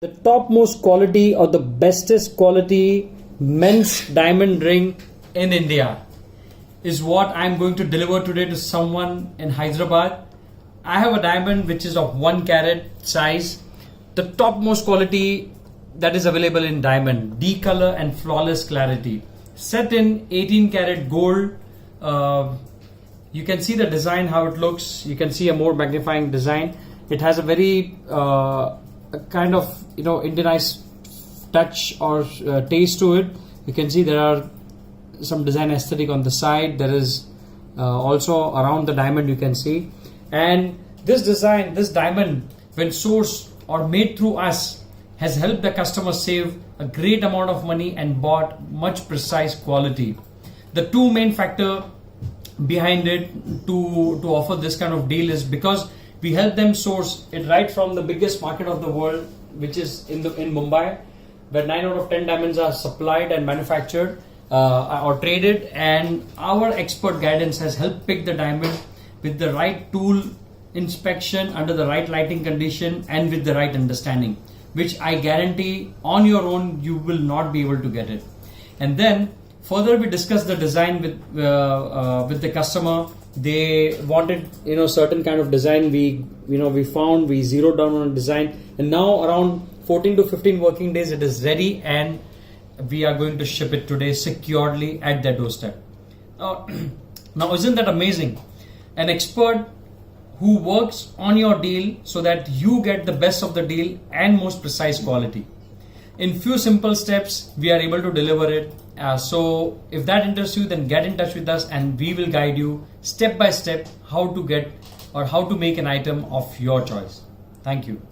The topmost quality or the bestest quality men's diamond ring in India is what I'm going to deliver today to someone in Hyderabad. I have a diamond which is of 1 carat size, the topmost quality that is available in diamond, D color and flawless clarity, set in 18 carat gold. You can see the design, how it looks. You can see a more magnifying design. It has a very kind of Indianized touch or taste to it. You can see there are some design aesthetic on the side. There is also around the diamond you can see. And this design, this diamond, when sourced or made through us, has helped the customer save a great amount of money and bought much precise quality. The two main factor behind it to offer this kind of deal is because we help them source it right from the biggest market of the world, which is in Mumbai, where 9 out of 10 diamonds are supplied and manufactured or traded, and our expert guidance has helped pick the diamond with the right tool inspection, under the right lighting condition, and with the right understanding, which I guarantee on your own you will not be able to get it. And then further we discussed the design with the customer. They wanted certain kind of design. We zeroed down on a design, and now around 14 to 15 working days it is ready, and we are going to ship it today securely at their doorstep. Now isn't that amazing? An expert who works on your deal so that you get the best of the deal and most precise quality. In few simple steps, we are able to deliver it. So if that interests you, then get in touch with us and we will guide you step by step how to get or how to make an item of your choice. Thank you.